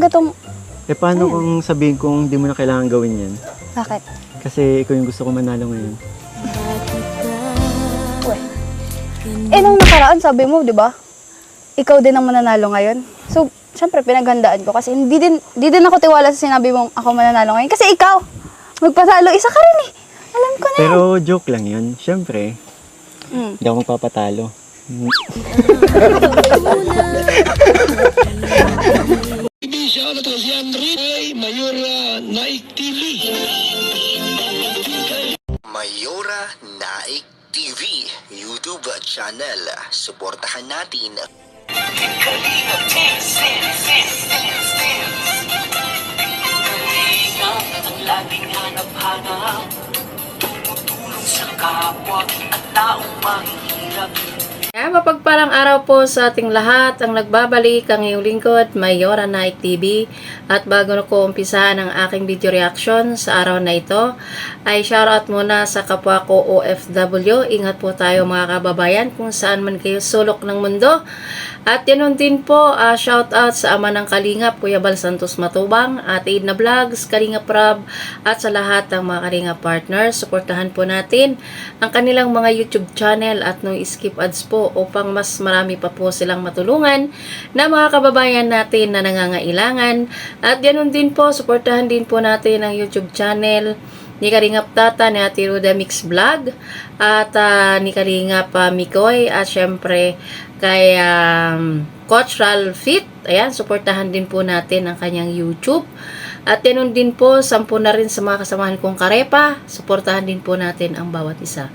talaga tong... paano kung sabihin kong di mo na kailangan gawin yan? Bakit? Kasi ikaw yung gusto ko manalo ngayon. Uwe. Nung nakaraan, sabi mo, di ba? Ikaw din ang mananalo ngayon. So, syempre, pinaghandaan ko kasi hindi din ako tiwala sa sinabi mong ako mananalo ngayon. Kasi ikaw, magpatalo, isa ka rin eh. Alam ko na. Pero joke lang yun. Syempre, hindi ako magpapatalo. Shoutout si Andre Mayora Naik TV. Mayora Naik TV YouTube channel. Suportahan natin. Kalingap ang laging hanap-hanap, tumutulong sa kapwa at taong mahihirap. Mapagpalang araw po sa ating lahat. Ang nagbabalik ang iyong lingkod, Mayora Naik TV. At bago na ko umpisahan ang aking video reaction sa araw na ito, ay shoutout muna sa kapwa ko OFW. Ingat po tayo mga kababayan kung saan man kayo sulok ng mundo. At yun din po, shoutout sa ama ng Kalingap, Kuya Bal Santos Matubang, at Edna Vlogs, Kalingap Rab, at sa lahat ng mga Kalingap partners. Suportahan po natin ang kanilang mga YouTube channel at no skip ads po upang mas marami pa po silang matulungan na mga kababayan natin na nangangailangan. At ganun din po, suportahan din po natin ang YouTube channel ni Kalingap Tata, ni Ate Ruda Mix Vlog, at ni Kalingap Mikoy, at syempre kay Coach Ralphit. Ayan, suportahan din po natin ang kanyang YouTube. At ganun din po, 10 na rin sa mga kasamahan kong karepa. Suportahan din po natin ang bawat isa.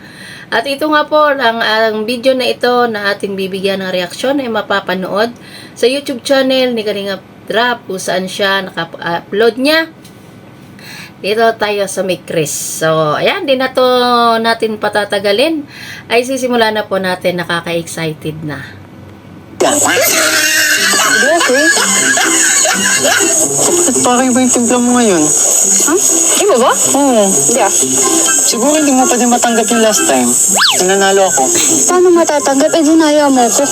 At ito nga po, ang video na ito na ating bibigyan ng reaksyon ay mapapanood sa YouTube channel ni Kalingap Rab, kung saan siya naka-upload niya. Dito tayo sa may Chris. So, ayan, di na to natin patatagalin. Ay sisimula na po natin, nakaka-excited na. Chris? Parang iba yung timpla mo ngayon. Huh? Iba ba? Oo. Hindi Siguro hindi mo pa din matanggap yung last time. Nanalo ako. Paano matatanggap? Dinaya mo ko.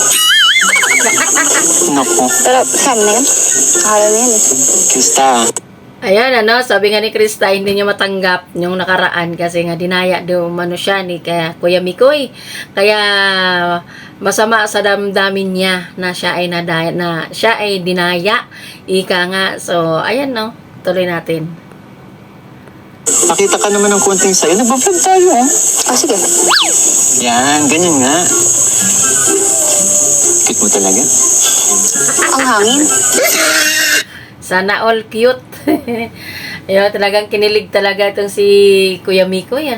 Naku. Pero, saan na yun? Akala na yan eh. Krista. Ayan, sabi nga ni Krista, hindi niya matanggap yung nakaraan kasi nga dinaya daw umano siya ni Kuya Mikoy. Kaya masama sa damdamin niya na siya ay dinaya. Ika nga. So, ayan tuloy natin. Pakita ka naman ng konting sayo. Nagbablog tayo, oh. Sige. Yan, ganyan nga. Cute mo talaga. Ang hangin. Sana all cute. Ayun, talagang kinilig talaga itong si Kuya Mikoy,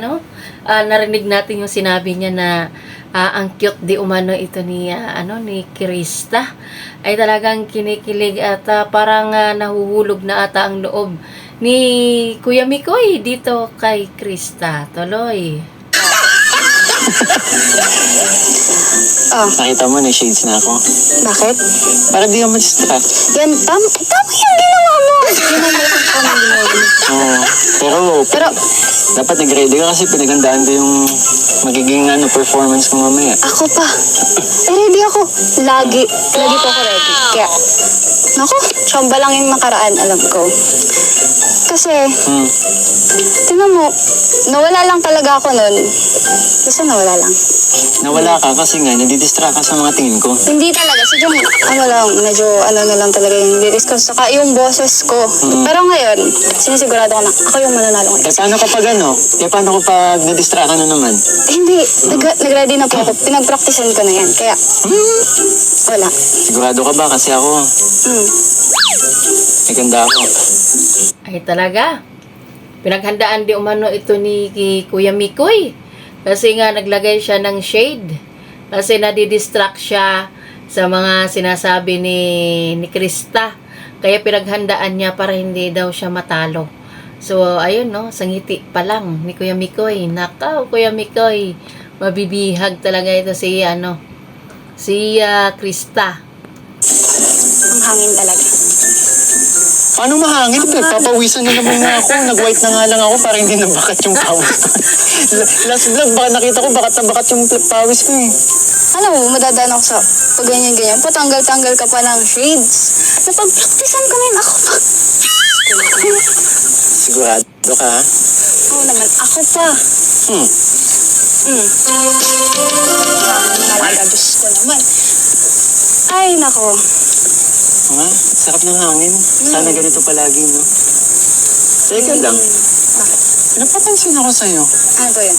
narinig natin yung sinabi niya na ang cute di umano ito ni Krista. Ay talagang kinikilig at parang nahuhulog na ata ang loob ni Kuya Mikoy dito kay Krista. Tuloy. Nakita mo, na-shades na ako. Bakit? Para di ka ma-distract. Yan, tama yung ginawa mo. Yun ang malaking ko ng ginawa mo. Oo. Pero, dapat nag-ready ka kasi pinagandaan ko yung magiging performance ko mamaya. Ako pa. Ready ako. Lagi po ako ready. Kaya, naku, chamba lang yung nakaraan, alam ko. Kasi, tingnan mo, nawala lang talaga ako nun. Basta nawala lang. Nawala ka kasi nga, nadidistract ka sa mga tingin ko. Hindi talaga. Sadyang, medyo na lang talaga yung lyrics ko. Saka yung boses ko. Pero ngayon, sinisigurado ko na ako yung mananalo ngayon. Paano kapag nadistract ka na naman? Hindi. Nag-ready na po ako. Pinag-practicean ko na yan. Kaya, wala. Sigurado ka ba? Kasi ako, may ganda ako. Ay talaga. Pinaghandaan di umano ito ni Kuya Mikoy. Kasi nga naglagay siya ng shade. Kasi nadidistract siya sa mga sinasabi ni Krista. Kaya pinaghandaan niya para hindi daw siya matalo. So, ayun sangiti pa lang ni Kuya Mikoy. Nakaw, Kuya Mikoy. Mabibihag talaga ito si Krista. Ang hangin talaga. Paano mahangin? Papawisan na naman nga ako. Nag-white na nga lang ako para hindi nabakat yung pawis. Last vlog, baka nakita ko, bakat na bakat yung pawis ko eh. Alam mo, madadaan ako sa pag ganyan-ganyan. Patanggal-tanggal ka pa ng shades. Napag-practicean ko na yun ako pa. Sigurado ka, ha? Oo naman, ako pa. Talaga, Diyos ko naman. Ay, nako. Oo nga, sarap ng hangin. Sana ganito palagi, no? Teka lang. Napapansin ako sa'yo. Ano ba yun?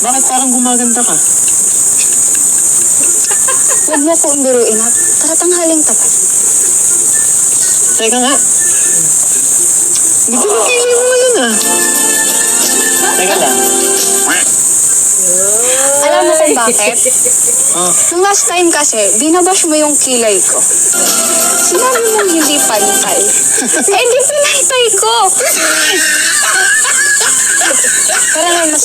Bakit parang gumaganda ka? Huwag mo akong biruin ha. Taratanghaling tapat. Teka nga. Hindi ko nakili mo ngayon, ah. Teka lang. Alam mo kung bakit? Oh. Nung last time kasi, binabash mo yung kilay ko. Sinabi mo hindi pantay. Eh, di pinantay ko. Parang may mas...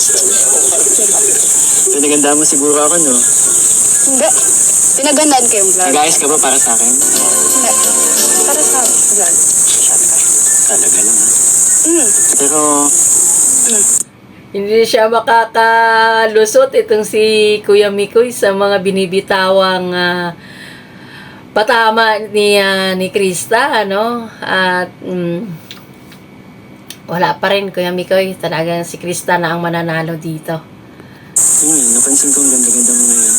Pinaganda mo siguro ako, no? Hindi. Pinagandaan ko yung vlog. Nag-ayos ka ba para sa akin? Hindi. Para sa vlog. Talaga lang, ha? Pero, Hindi siya makakalusot itong si Kuya Mikoy sa mga binibitawang patama ni Krista, ano? At wala pa rin, Kuya Mikoy. Talagang si Krista na ang mananalo dito. yun, napansin ko ang ganda-ganda mo ngayon.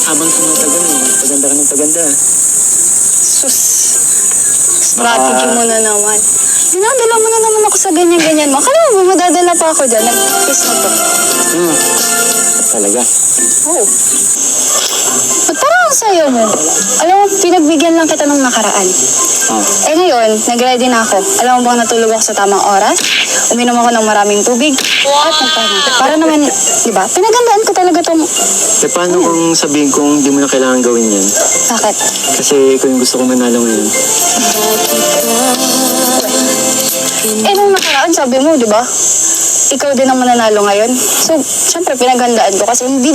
Habang tumatagal, paganda ka ng paganda. Sus. Strategy mo na naman. Dinadala mo na naman ako sa ganyan-ganyan mo. Akala mo, madadala pa ako dyan. Nag-kiss na to. Talaga. Oh. Ba't parang ang sayo mo? Alam mo, pinagbigyan lang kita ng nakaraan. Eh ngayon, nag-ready na ako. Alam mo bang natulog ako sa tamang oras? Uminom ako ng maraming tubig. At nagpahinga. Para naman, di ba? Pinagandaan ko talaga tong... Eh, paano kung sabihin kong hindi mo na kailangan gawin yan? Bakit? Kasi ikaw yung gusto kong manalo ngayon. Eh, nung nakaraan, sabi mo, di ba? Ikaw din ang mananalo ngayon. So, syempre, pinaghandaan ko. Kasi di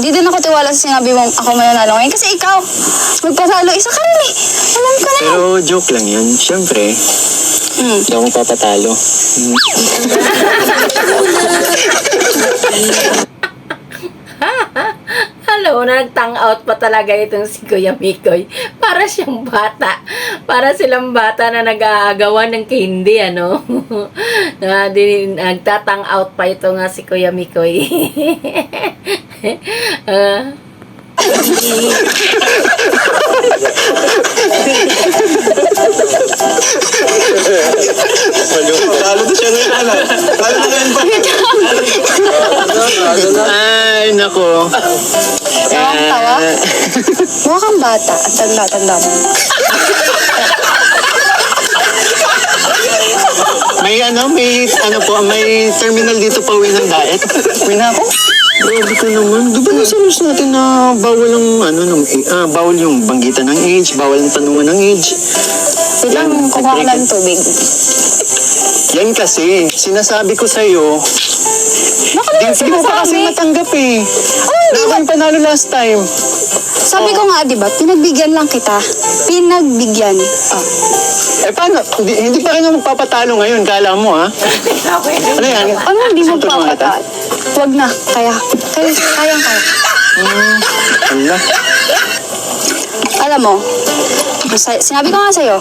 din ako tiwala sa sinabi mong ako mananalo ngayon. Kasi ikaw, magpasalo, isa ka rin eh. Alam ko na yan. Pero joke lang yan. Siyempre, hindi ako magpapatalo. Alam mo, nag-tang out pa talaga itong si Kuya Mikoy. Para siyang bata. Para silang bata na nag-aagawan ng candy, ano? Nagtatang out pa ito nga si Kuya Mikoy. Talo na siya ngayon. Talo na yan pa. Ay, nako. Tawa? Mukha kang bata at tanda-tanda mo. May terminal dito pa uwi ng diet. Uwi na ako. Grabe ka naman. Di ba nasa rules natin na bawal bawal yung banggitan ng age, bawal ang tanungan ng age. Bilang kumuha ko ng tubig. Yan kasi, sinasabi ko sa'yo, di mo pa kasi matanggap eh. Na ako yung panalo last time. Sabi ko nga, di ba, pinagbigyan lang kita. Pinagbigyan. Oh. Eh paano? Hindi pa rin ako magpapatalo ngayon, kala mo ha? Ano yan? Ano hindi mo Suntunan kita? papatal? Huwag na. Kayang. Ala. Alam mo, sinabi ko nga sa'yo,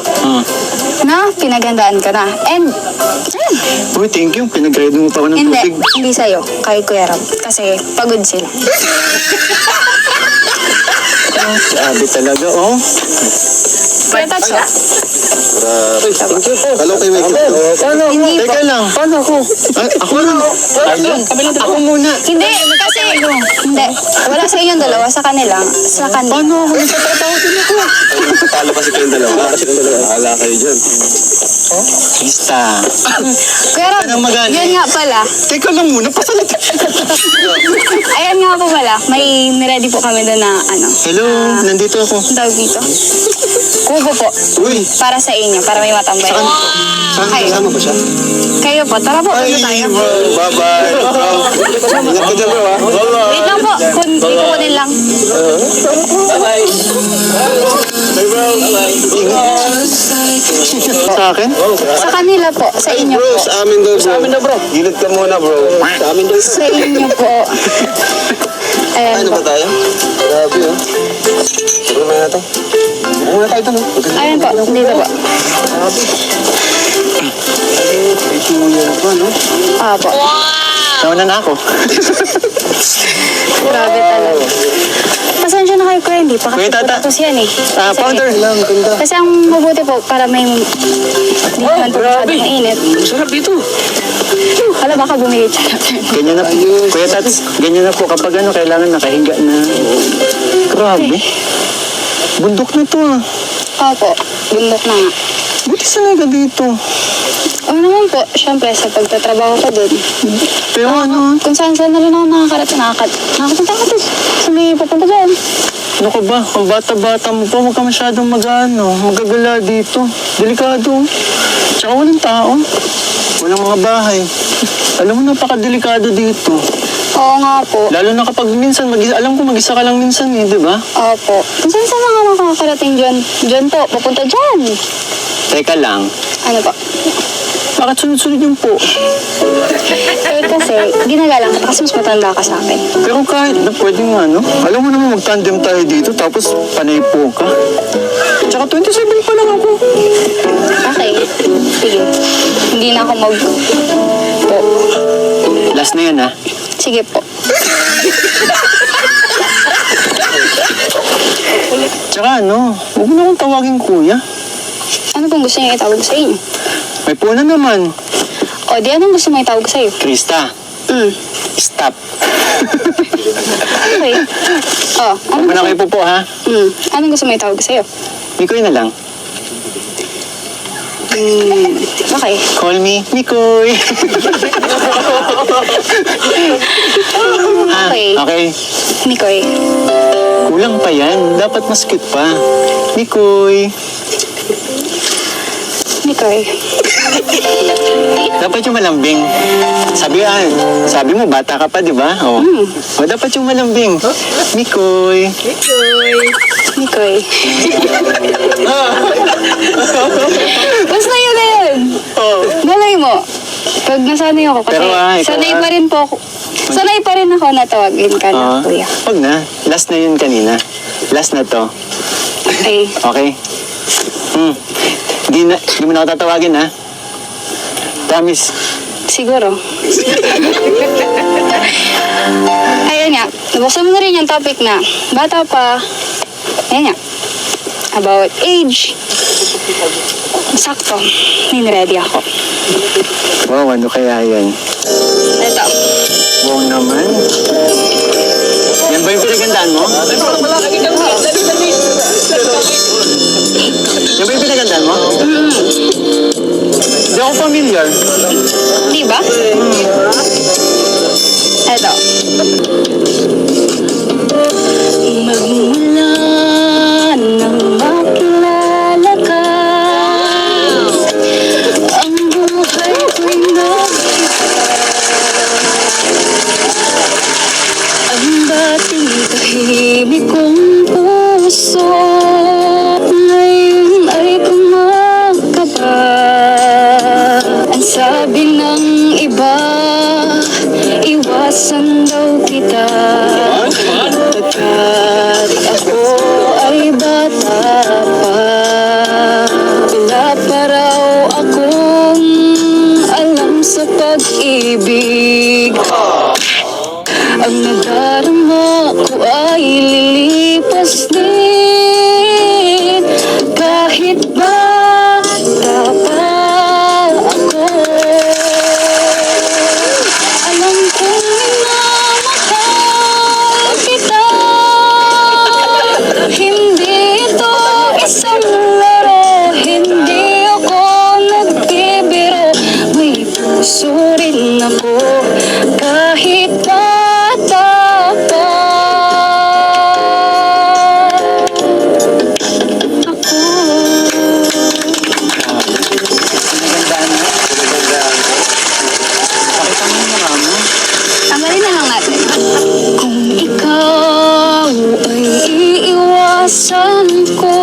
na pinaghandaan ka na. And, ayun. Uy, thank you. Pinag-ready mo pa ako ng tubig. Hindi sa'yo. Kay Kuya Ram. Kasi pagod sila. Sabi talaga, oh. Kuya Tats, oh. Hello kay Mike. Hindi po. Teka lang. Paano ako? Ako lang. Ayun. Ako muna. Hindi, kasi, hindi. Wala sa inyong dalawa, sa kanila. Sa kanila. Paano ako? Nagtatrabaho din ako. Talo kasi kayong dalawa. Bahala kayo dyan. Krista. Kuya Ram, Anong magani? yun nga pala. Teka lang muna. Pasalita. Ayan nga po pala. May niready po kami doon na, Hello. Nandito ako. ang tawag dito. Kubo po. Uy. Para sa inyo, para may matambay. Saan Kayo. kasama ba siya? Kayo po, tara po, punta tayo. Bye-bye. Ingat ka dyan, bro, ha? Wait lang po, kukunin lang. Bye-bye. Bye, bro. Sa akin? Sa kanila po, sa inyo Bro, po. sa amin daw, bro. Sa amin daw, bro. Gilid ka muna, bro. Sa amin daw. Sa inyo po. Ayan Ano po. ba tayo? Grabe, oh. Siguro na natin. Buko na tayo doon, no? Ayun po, dito po. Ito yan pa, no? Apo. Nauna na ako. Grabe talaga. Pasensya na kayo, Kuya. Hindi pa Kuya kasi Tata. tapos yan eh. Powder. Kasi ang mabuti po, para may... Hindi naman po masyadong mainit. Sarap ito. Hala, baka bumigay siya. Ganyan na po. Kuya Tats, ganyan na po kapag kailangan nakahiga na. Grabe. Bundok na to ah. Opo, bundok na nga. Buti sanay ka dito. Oo naman po, syempre sa pagtatrabaho ko doon. Pero ano, Kung saan na rin ako nakakapunta ako doon. Sa may papunta dyan. ano ka ba? Ang bata-bata mo pa, huwag ka masyadong magagala dito. Delikado. Tsaka walang tao. Walang mga bahay. Alam mo, napakadelikado dito. Oo nga po. Lalo na kapag minsan, alam ko mag-isa ka lang minsan di ba? Opo. Kung saan na nga makakarating dyan? Dyan po, papunta dyan. Teka lang, Ano po? bakit sunod-sunod yung po? Eh kasi, ginagalang ka kasi mas matanda ka sa akin. Pero kahit na pwede nga, no? Alam mo naman mag-tandem tayo dito, tapos panay po ka. Tsaka 27 pa lang ako. Okay. Sige. Hindi na ako po. Last na yan, ha? Sige po. Tsaka ano, huwag mo na akong tawagin kuya. Ano pong gusto niyo itawag sa inyo? May puna naman. O, di anong gusto mo itawag sa'yo? Krista, stop. Okay. O, Huwag mo na kayo po, ha? anong gusto mo itawag sa'yo? Mikoy na lang. Okay. Call me Mikoy. Okay. Okay. Mikoy. Kulang pa yan. Dapat mas cute pa. Mikoy. Mikoy. Dapat yung malambing. Sabi mo, bata ka pa, di ba? O, dapat yung malambing. Mikoy. Mikoy. Basta yun na yun. Galay mo. Pag nasanay ako kasi Pero, ikaw, sanay pa rin po ako. Sanay pa rin ako na tawagin ka na, kuya. Wag na. Last na yun kanina. Last na to. Okay. Okay? Hindi mo na ako tatawagin, ha? Promise. Siguro. Ayun nga. Nabuksan mo na rin yung topic na bata pa. Ayun nga. About age. Sakto. Ready ako. Wow, ano kaya yan? Ito. Wow naman. Yan ba yung pinagandaan mo? Yan ba yung pinagandaan mo? Hindi ako familiar. Di ba? Ito. Magmula nang makilala ka, ang buhay ko'y ang dating tahimik kong puso ngayon ay kumakaba. Ang sabi ng iba, iwasan daw kita pagkat ako ay bata pa. Wala pa raw akong alam sa pag-ibig. Ang nadarama ko ay lilipas din kahit bata pa ako. Alam kong minamahal kita. Hindi ito isang laro. Hindi ako nagbibiro. May puso rin ako kahit bata pa ako. Pakita mo yung mukha mo. Tanggalin na lang natin. Kung ikaw ay iiwasan ko,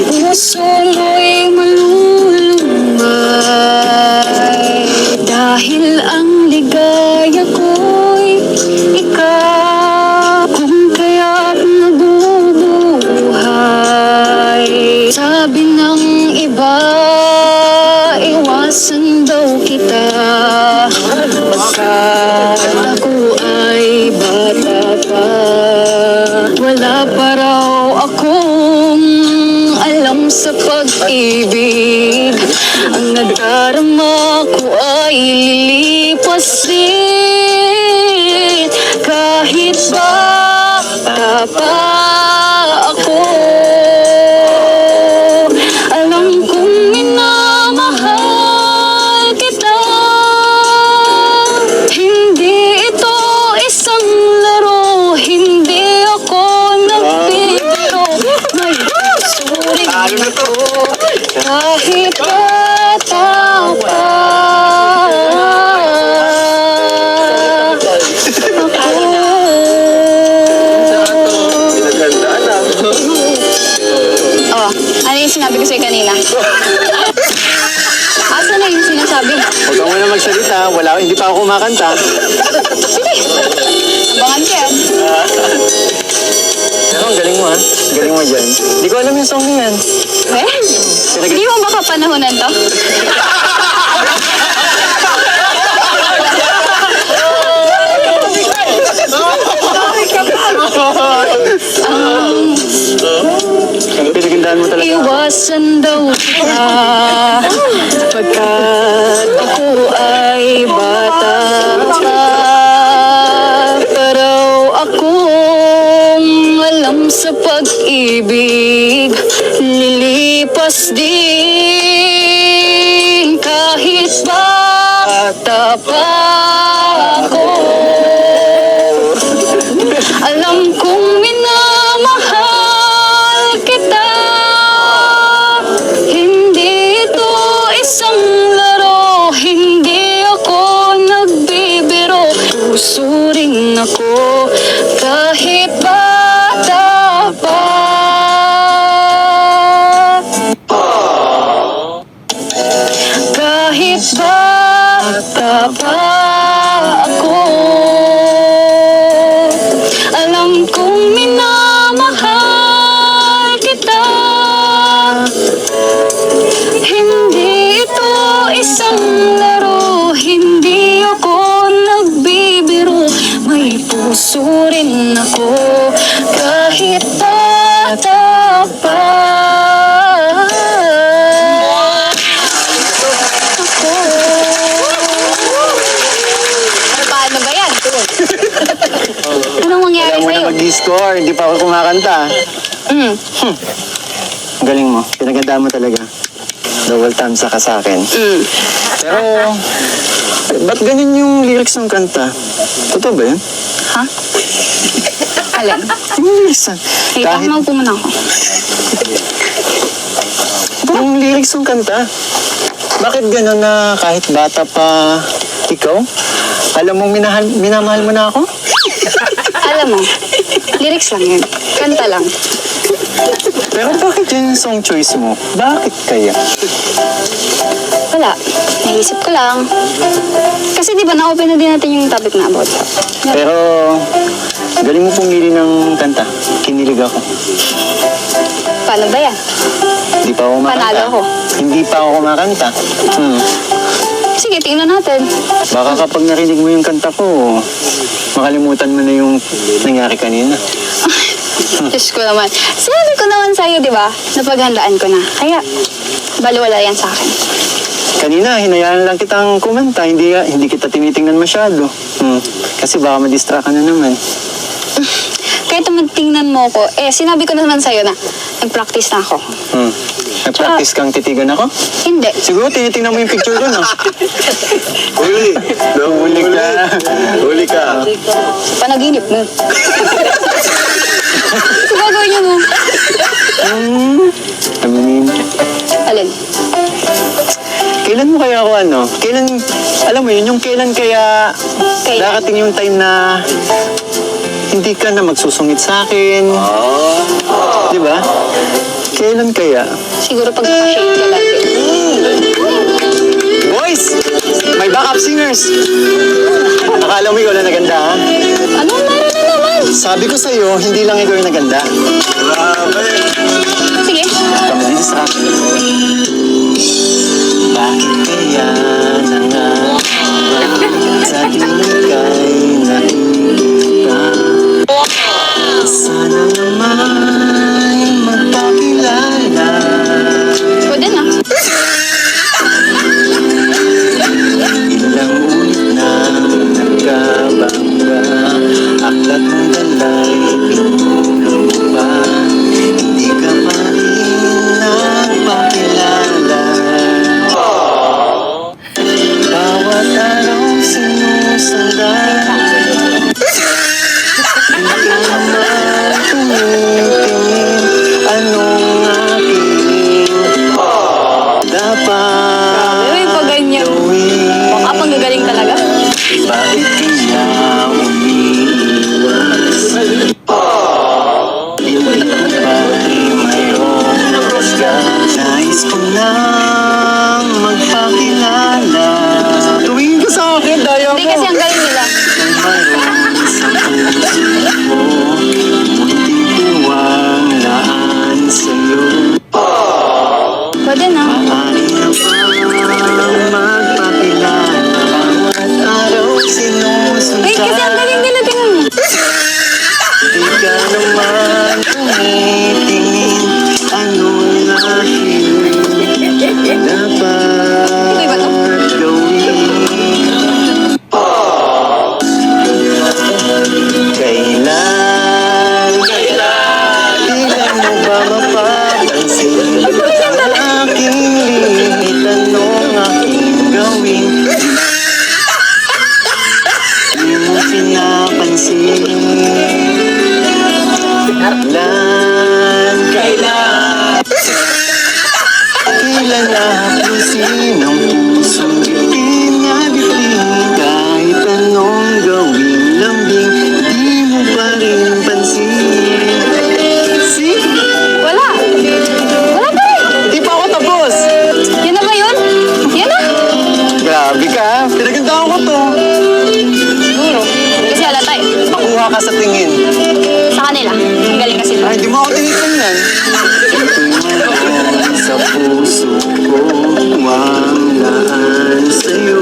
puso mo'y malulumay. Dahil ang ligaya ko'y ikaw. Kung kaya Wala pa raw akong alam sa pag-ibig. Ang nadarama ko ay lilipas din. Kahit bata pa ako, alam kong minamahal kita. Hindi ito isang laro, hindi ako nagbibiro. May puso rin ako, kahit bata pa Oh, ano yung sinabi ko sa'yo kanina? Asa na yung sinasabi? Huwag ka muna magsalita. Hindi pa ako kumakanta. Sige, abangan ka yan. Pero ang galing mo ha. Galing mo dyan. Hindi ko alam yung song na yan. Eh? Hindi mo baka panahonan to? Pinagandaan mo talaga. Iwasan daw kita pagkat ako ay bata pa. Pero akong alam sa pag-ibig, lilipas din kahit bata pa ako. Alam kong minamahal kita. Hindi ito isang laro, hindi ako nagbibiro. Puso rin ako kahit bata pa. Kahit bata pa ako, alam kong minamahal kita. Hindi ito isang laro, hindi ako nagbibiro. May puso rin ako kahit bata pa ako. Paano ba yan? Anong mangyari Kaya mo sa'yo? na mag-score. Hindi pa ako kumakanta. Mm. Ang galing mo. Pinagandaan mo talaga. Double thumbs ka sa akin. Mm. Pero, ba't ganun yung lyrics ng kanta? Totoo ba yun? Ha? Alin? Yung lyrics ng... Hey, tama po muna ako. Yung lyrics ng kanta. Bakit ganun na kahit bata pa ikaw? Alam mong minamahal mo na ako? Alam mo, lyrics lang yun. Kanta lang. Pero bakit yun yung song choice mo? Bakit kaya? Wala. Naisip ko lang. Kasi di ba na-open na din natin yung topic na about. Pero, galing mo pumili ng kanta. Kinilig ako. Paano ba yan? Hindi pa ako kumakanta. Panalo ako. Hindi pa ako kumakanta. Sige, tingnan natin. Baka kapag narinig mo yung kanta ko, makalimutan mo na yung nangyari kanina. Diyos ko naman. Sinabi ko naman sa'yo, di ba? Napaghandaan ko na. Kaya, baliwala yan sa akin. Kanina, hinayaan lang kitang kumanta. Hindi kita tinitingnan masyado. Kasi baka ma-distract ka na naman. Kahit naman tingnan mo ko, sinabi ko naman sa'yo na nag-practice na ako. Nag-practice kang titigan ako? Hindi. Siguro tinitingnan mo yung picture ko, no? Huli. Huli ka. Huli ka. Panaginip mo. Ito gagawin niyo mo. Aminin. Alin? Kailan mo kaya ako alam mo yun, yung kailan kaya darating yung time na hindi ka na magsusungit sa akin. Di ba? Kailan kaya? Siguro pag nakashake ka lang. Boys! May backup singers! Akala mo ikaw na naganda, ha? Anong meron na naman? Sabi ko sa'yo, hindi lang ikaw yung naganda. Sige. Kami dito sa akin. Bakit kaya na nga sa dinig kay nakita? Sana naman Kailan nahapusin ang pusong itinabitling kahit anong gawing lambing, di mo pa rin pansin. See? Wala. Wala pa rin. Di pa ako tapos. Yan na ba yun? Yan na. Grabe ka, pinagandaan ko to. Siguro. Kasi halata eh. Makuha ka sa tingin. Sa kanila. Ang galing kasi. Ay, di mo ako tinitingnan. Sa puso ko, wanglaan sa'yo.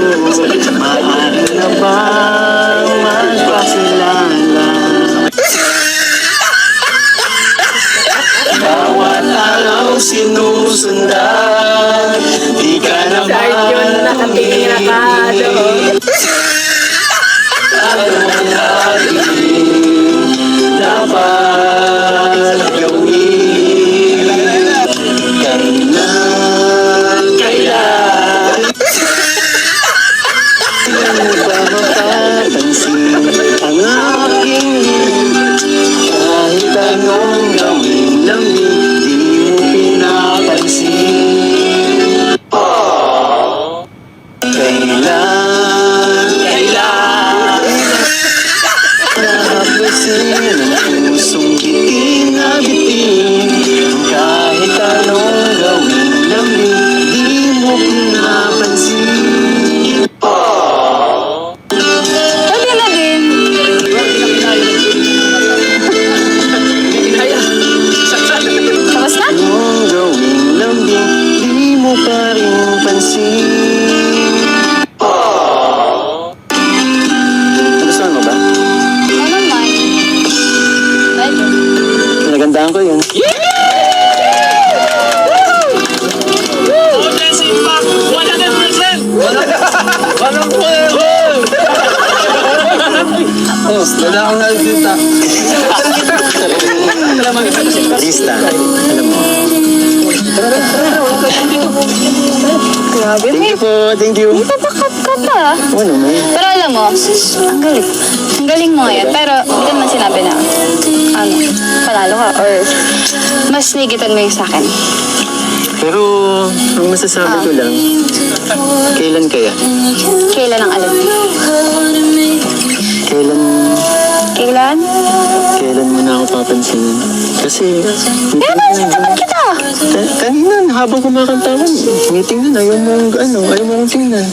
Maaari na ba magpakilala? Bawat araw sinusundan, di ka na makinig. Ano ang ating dapat gawin? Kailan mo ba mapapansin ang aking kahit anong gawin lang di mo pinapansin? Kailan nahapusin ang pusong itinabitin kahit anong gawin lang di mo pinapansin? Pwede na din. Tapos na? Anong gawin lang di mo pa rin pansin? Nagustuhan mo ba? Oo naman. Pwede. Pinagandaan ko yun. Wala akong nakikita. Lista, alam mo. Grabe. Thank you po, thank you. Papakat ka pa. Oo naman. Pero alam mo, ang galing. Ang galing mo ngayon. Pero hindi naman sinabi na, panalo ka or mas nigitan mo yung sa akin. Pero, ang masasabi ko lang, kailan kaya? Kailan ang alam? Kailan Kailan? mo na ako papansinin? Kasi, Kaya pansin naman kita. kanina, habang kumakanta ko, tinitingnan, ayaw mo kong tingnan.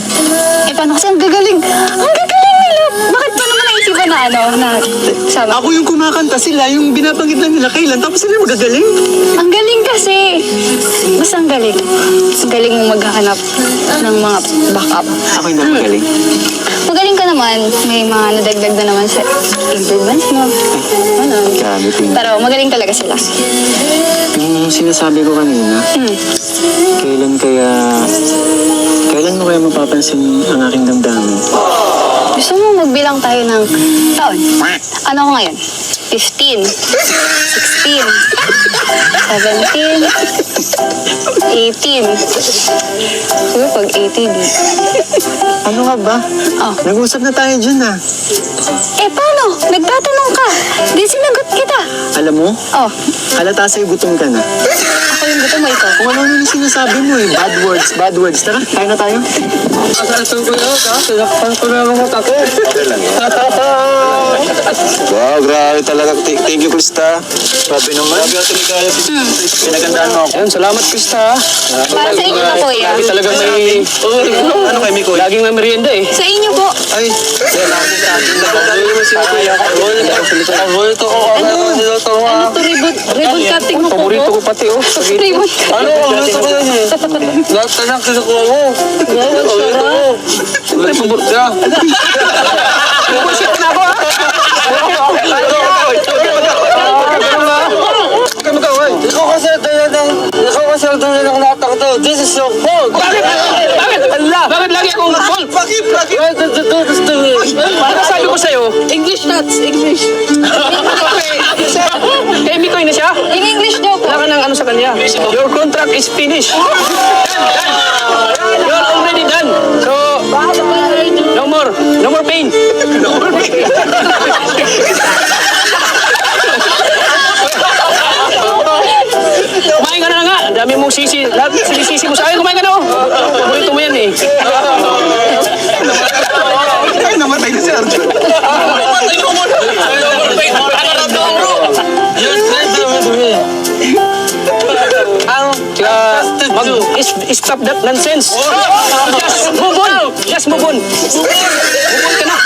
Eh, paano kasi ang gagaling? Ang gagaling nila. Bakit pa naman naisipan na na sama? Ako yung kumakanta, sila yung binabanggit na nila kailan, tapos sila magagaling. Ang galing kasi. Mas ang galing. Ang galing mo maghahanap ng mga backup. Ako yung napagaling. Magaling ka naman. May mga nadagdag na naman sa improvements mo. Ano? Grabe, tingnan. Pero magaling talaga sila. Yung sinasabi ko kanina, kailan mo kaya mapapansin ang aking damdamin? Gusto mo magbilang tayo ng taon? Ano ko ngayon? 15, 16, 17, 18. Siguro pag 18. Ano ka ba? Oh. Nag-usap na tayo dyan ah. Eh, paano? Nagtatanong ka. Di sinagot kita. Alam mo, Oh, halata sa'yo gutom ka na. ako yung gusto mo ikaw. Kung ano yung sinasabi mo eh, bad words. Tara, kain na tayo. Asalatan ko yun, ha? Sinakpan ko na mga tako. Wow, grabe talaga. Thank you, Krista. Grabe naman. Grabe ang tuligaya. Pinagandaan mo ako. Ayun, salamat Krista. Para sa inyo na po yan. Lagi talaga may... Ano kay Mikoy? Laging may merienda eh. Sa inyo po. Ay, nagkakalo mo si Mikoy. Paborito ko ako. Ano to, ribbon cutting mo po Paborito ko pati oh. Ribbon Ano? Paborito ko yun eh. Lahat ka nang kinukuha mo. Paborito ko. Siyempre, paborito ka. Ikaw kasi ang natang to. This is your fault. Bakit? Allah! Bakit lagi akong fault? Bakit? Ano sabi ko sa'yo? English nuts, English. Kay Mikoy na siya? In English daw po. Wala ka ng ano sa kanya. Your contract is finished. You're already done. So, no more. No more pain. No more pain. dami mong sisi. Lahat sinisisi mo sa akin. Kumain ka na, oh. Paborito mo yan, eh. Ay, namatay na si Arjun. Stop that nonsense. Just move on. Just move on. Move on ka na.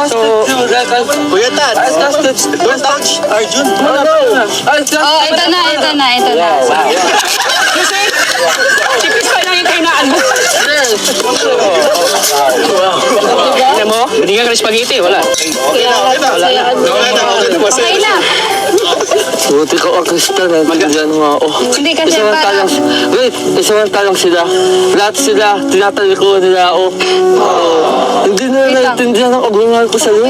So, Kuya Tat, don't touch Arjun. Oh, ito na. tipis pa lang yung kainaan mo. Alam mo, binigyan ka ng spaghetti. Wala. Okay na. Buti ko ang Krista na magandaan mo ako. Hindi kasi Isamantalang, wait, isamantalang sila. Lahat sila, tinatalikuhan nila ako. Hindi na Wait lang. naiintindihan ang kagungan ko sa'yo.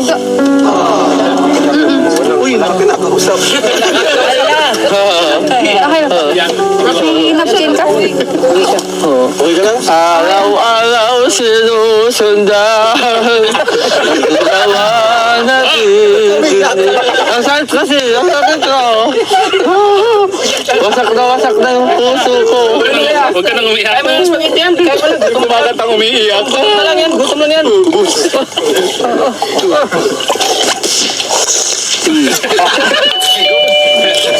Uy, nakakausap. Okay, napkin ka? Okay ka lang? Araw-araw sinusundan. Ginawa natin. Ang sakit kasi, ang sakit ko. Wasak na yung puso ko. Huwag ka nang umiyak. Ay, may spaghetti yan. Kaya pala, gutom Bakit ang umiiyak? na lang yan. Gutom lang yan.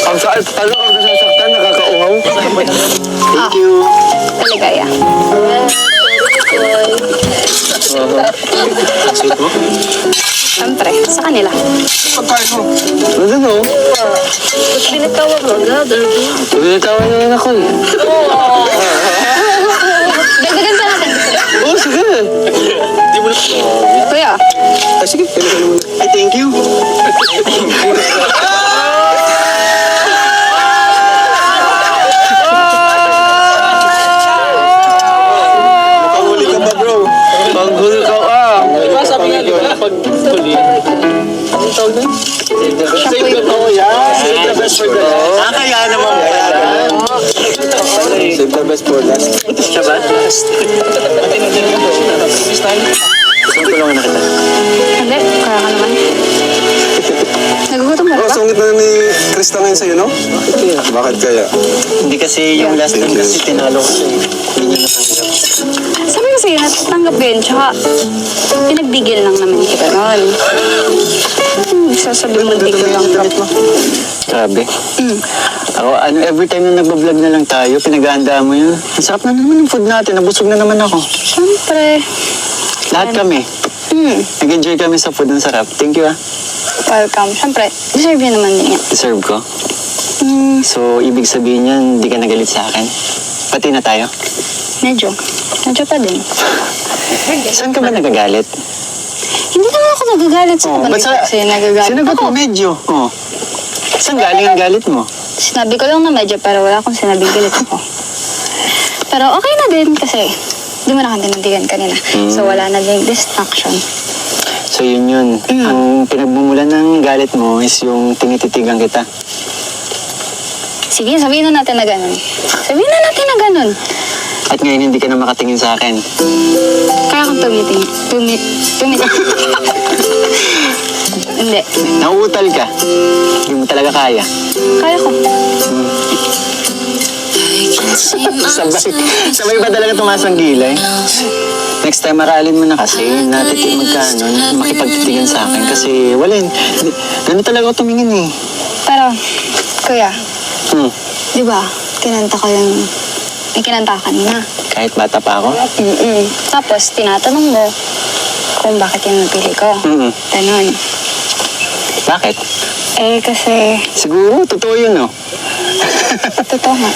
Ang sakit talaga ang nasasaktan, nakakauhaw. Thank you. Taligaya. Siyempre, sa kanila. Ano no? Binitawag mo, Binitawan na rin ako eh. Dagdagan pa natin. Oo, sige. Kuya, Ay, sige. Ay, thank you. Makahuli ka ba, bro? Panghul ka ah. Diba sabi nga, di ba? Pag huli. Anong tawag doon? Save the best for the last. Kaya naman pala. Save the best for last. Siya ba? Isang tulungan na kita. hindi. Kaya ka naman. Nagugutom na Oh, ba? sungit na ni Krista ngayon sa'yo, no? Bakit kaya? Hindi kasi yung last time kasi tinalo ko siya. Hindi niya natanggap. Sabi ko sa'yo, natatanggap ko yun. Tsaka, pinagbigil lang naman kita noon. Sasabi mo, bigil lang mo. Grabe. Mm. Ako, every time na nagbablog na lang tayo, pinag-aandaan mo yun. Ang sarap na naman yung food natin. Nabusog na naman ako. Siyempre. Lahat kami. Nag-enjoy kami sa food. Ang sarap. Thank you ah. Welcome. Siyempre, deserve yun naman din yan. Deserve ko. So, ibig sabihin yan, hindi ka nagalit sa akin. Pati na tayo. Medyo. Medyo pa din. Saan ka ba nagagalit? Hindi naman ako nagagalit sa ba't kabalik kasi nagagalit Sinagot ako. mo medyo. Oh. Saan galing ang galit mo? Sinabi ko lang na medyo pero wala akong sinabing galit ako. Pero okay na din kasi di mo na akong tinandigan kanina. So wala na din distraction. So yun yun. Ang pinagmumulan ng galit mo is yung tinititigan kita. Sige, sabihin na natin na ganun. Sabihin na natin na ganun. At ngayon hindi ka na makatingin sa akin. Kaya kang tumiting. Hindi. Nauutal ka. Hindi mo talaga kaya. Kaya ko. Sabay ba talaga tumaas ang gilay? Next time, aralin mo na kasi magkano, makipagtitigan sa akin. Kasi wala yun. Ganun talaga ako tumingin eh. Pero, kuya, Hmm. di ba, kinanta ko yung, may kinanta ka kanina. Kahit bata pa ako. Tapos, tinatanong mo kung bakit yung napili ko. Ganon. Bakit? Eh, kasi, Siguro, totoo yun, no? totoo nga.